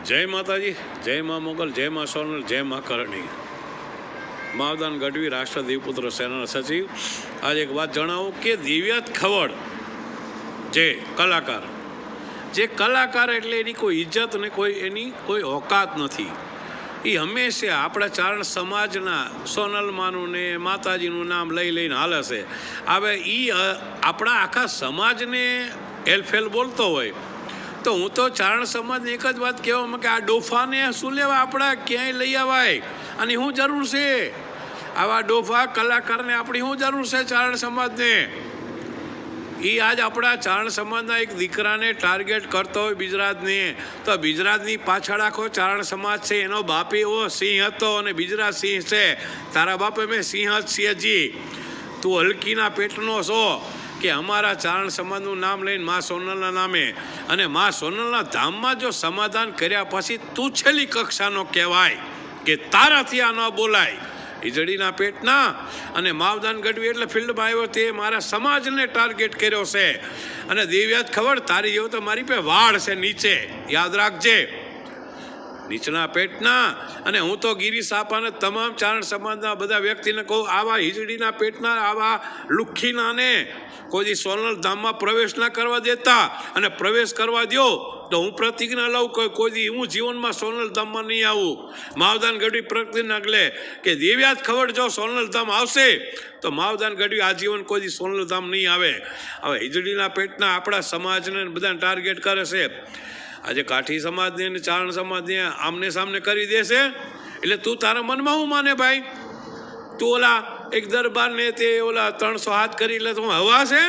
जय माताजी, जय माँ मोगल, जय माँ सोनल, जय माँ करणी। मावदान गढ़वी राष्ट्र देवपुत्र सेना सचिव। आज एक बात जणावूं कि દિવ્યાત ખવડ જે કલાકાર એટલે એની કોઈ ઇજ્જત ને કોઈ એની કોઈ ઓકાત નથી। એ હંમેશા આપણા ચારણ સમાજના સોનલમાનું ને માતાજીનું નામ લઈ લઈને હાલે છે। હવે એ આપણા આખા સમાજને એલફેલ બોલતો હોય તો હું તો ચારણ સમાજને એક જ વાત કહેવામાં કે આ ડોફાને શું લેવા આપણા ક્યાંય લઈ આવાય અને શું જરૂર છે? આવા ડોફા કલાકારને આપણી શું જરૂર છે ચારણ સમાજને? એ આજ આપણા ચારણ સમાજના એક દીકરાને ટાર્ગેટ કરતો હોય બિજરાજને, તો બિજરાજની પાછળ આખો ચારણ સમાજ છે। એનો બાપ એવો સિંહ હતો અને બિજરાજ સિંહ છે। તારા બાપે મેં સિંહ જ સિંહજી, તું હલકીના પેટનો છો કે અમારા ચારણ સમાજનું નામ લઈને મા સોનલના નામે અને મા સોનલના ધામમાં જો સમાધાન કર્યા પછી તું છેલ્લી કક્ષાનો કહેવાય કે તારાથી આ ન બોલાય। ઈજડીના પેટના અને માવદાન ગઢવી એટલે ફિલ્ડમાં આવ્યો તે મારા સમાજને ટાર્ગેટ કર્યો છે અને દિવ્યાત ખબર તારી જેવો તો મારી પે વાળ છે નીચે, યાદ રાખજે। નીચના પેટના અને હું તો ગિરી સાપાને તમામ ચારણ સમાજના બધા વ્યક્તિને કહું, આવા હિજડીના પેટના આવા લુખ્ખીનાને કોઈ સોનલ ધામમાં પ્રવેશ ના કરવા દેતા અને પ્રવેશ કરવા દો તો હું પ્રતિજ્ઞા લઉં કે કોઈ હું જીવનમાં સોનલ ધામમાં નહીં આવું। માવદાન ગઢવી પ્રતિજ્ઞા લે કે દિવ્યાત ખવડ જો સોનલ ધામ આવશે તો માવદાન ગઢવી આજીવન કોઈ સોનલ ધામ નહીં આવે। હવે હિજડીના પેટના આપણા સમાજને બધાને ટાર્ગેટ કરે છે। આજે કાઠી સમાજને અને ચારણ સમાજને આમને સામને કરી દેશે એટલે તું તારા મનમાં હું માને ભાઈ? તું ઓલા એક દરબારને તે ઓલા 300 હાથ કરી એટલે તું હવા છે?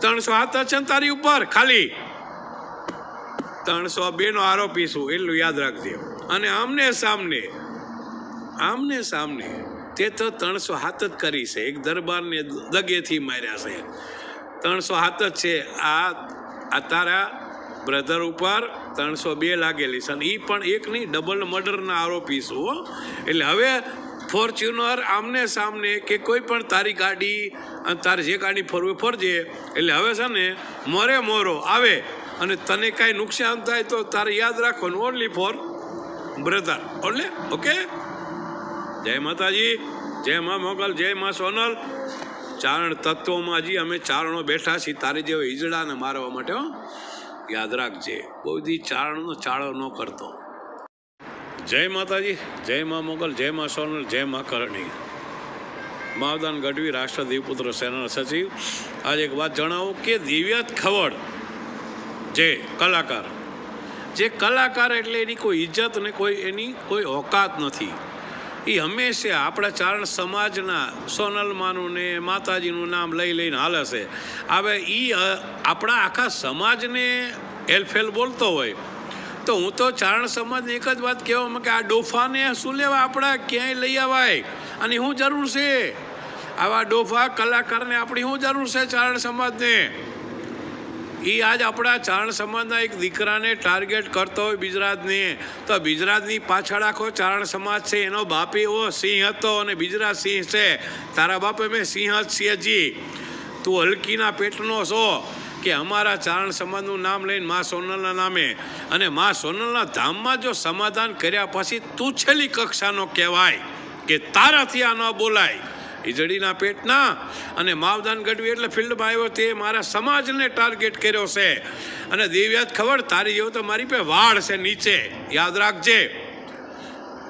300 હાથ છે ને તારી ઉપર, ખાલી 302 નો આરોપી છું એટલું યાદ રાખજે। અને આમને સામને તે તો 300 હાથ જ કરી છે, એક દરબારને દગેથી માર્યા છે। 300 હાથ જ છે। આ તારા બ્રધર ઉપર 302 લાગેલી છે અને એ પણ એક નહીં ડબલ મર્ડરના આરોપી છું। એટલે હવે ફોર્ચ્યુનર આમને સામને કે કોઈ પણ તારી ગાડી અને તારે જે ગાડી ફરવી ફરજે। એટલે હવે છે ને મોરો આવે અને તને કાંઈ નુકસાન થાય તો તારે યાદ રાખવાનું only for brother only. Okay, જય માતાજી, જય મા મોગલ, જય મા સોનલ। ચારણ તત્વોમાં હજી અમે ચારણો બેઠા છીએ તારી જેવો ઈજડાને મારવા માટે, યાદ રાખજે। કોઈ દી ચારણનો ચાળો ન કરતો। જય માતાજી, જય મા મોગલ, જય મા સોનલ, જય મા કરણી। માવદાન ગઢવી રાષ્ટ્ર દેવપુત્ર સેના સચિવ। આજે એક વાત જણાવું કે દિવ્યાત ખવડ જે કલાકાર એટલે એની કોઈ ઇજ્જત ને કોઈ એની કોઈ ઓકાત નથી। એ હંમેશા આપણા ચારણ સમાજના સોનલમાનું ને માતાજીનું નામ લઈ લઈને હાલે છે। હવે એ આપણા આખા સમાજને એલફેલ બોલતો હોય તો હું તો ચારણ સમાજને એક જ વાત કહેવામાં કે આ ડોફાને શું લેવા આપણા ક્યાંય લઈ આવાય અને શું જરૂર છે? આવા ડોફા કલાકારને આપણી શું જરૂર છે ચારણ સમાજને? એ આજ આપણા ચારણ સમાજના એક દીકરાને ટાર્ગેટ કરતો હોય બિજરાજને, તો બિજરાજની પાછળ આખો ચારણ સમાજ છે। એનો બાપ એવો સિંહ હતો અને બિજરાજ સિંહ છે। તારા બાપે મેં સિંહ જ સિંહજી, તું હલકીના પેટનો છો કે અમારા ચારણ સમાજનું નામ લઈને મા સોનલના નામે અને મા સોનલના ધામમાં જો સમાધાન કર્યા પછી તું છેલ્લી કક્ષાનો કહેવાય કે તારાથી આ ન બોલાય। ઈજડીના પેટના અને માવદાન ગઢવી એટલે ફિલ્ડમાં આવ્યો તે મારા સમાજને ટાર્ગેટ કર્યો છે અને દિવ્યાત ખબર તારી જેવો તો મારી પે વાળ છે નીચે, યાદ રાખજે।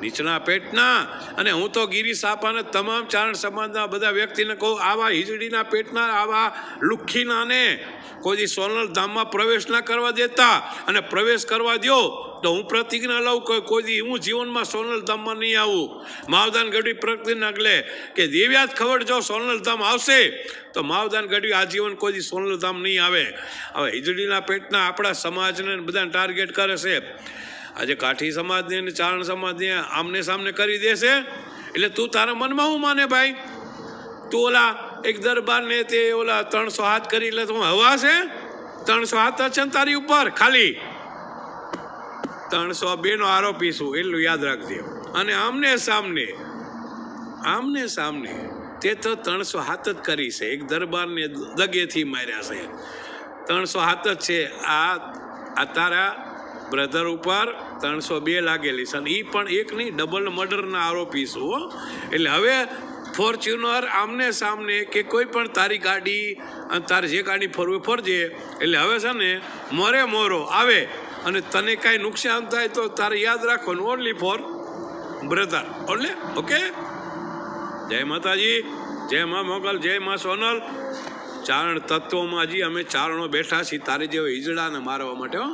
નીચના પેટના અને હું તો ગિરી સાપાને તમામ ચારણ સમાજના બધા વ્યક્તિને કહું, આવા હિજડીના પેટના આવા લુખ્ખીનાને કોઈ સોનલ ધામમાં પ્રવેશ ના કરવા દેતા અને પ્રવેશ કરવા દો તો હું પ્રતિજ્ઞા લઉં કે કોઈ હું જીવનમાં સોનલ ધામમાં નહીં આવું। માવદાન ગઢવી પ્રતિજ્ઞા લે કે દિવ્યાત ખવડ જો સોનલ ધામ આવશે તો માવદાન ગઢવી આજીવન કોઈ સોનલ ધામ નહીં આવે। હવે હિજડીના પેટના આપણા સમાજને બધાને ટાર્ગેટ કરે છે। આજે કાઠી સમાજને અને ચારણ સમાજને આમને સામને કરી દેશે એટલે તું તારા મનમાં હું માને ભાઈ? તું ઓલા એક દરબારને તે ઓલા 300 હાથ કરી એટલે તું હવા છે? 300 હાથ છે ને તારી ઉપર, ખાલી 302 નો આરોપી છું એટલું યાદ રાખજે। અને આમને સામને તે તો 300 હાથ જ કરી છે, એક દરબારને દગેથી માર્યા છે। 300 હાથ જ છે। આ તારા બ્રધર ઉપર 302 લાગેલી છે અને એ પણ એક નહીં, ડબલ મર્ડરના આરોપી છું હો. એટલે હવે ફોર્ચ્યુનર આમને સામને કે કોઈ પણ તારી ગાડી અને તારે જે ગાડી ફરવી ફરજે. એટલે હવે છે ને મોરે મોરો આવે અને તને કાંઈ નુકસાન થાય તો તારે યાદ રાખવાનું only for brother only. Okay, જય માતાજી, જય મા મોગલ, જય મા સોનલ. ચારણ તત્વોમાં હજી અમે ચારણો બેઠા છીએ તારી જેવા ઈજડાને મારવા માટે હો.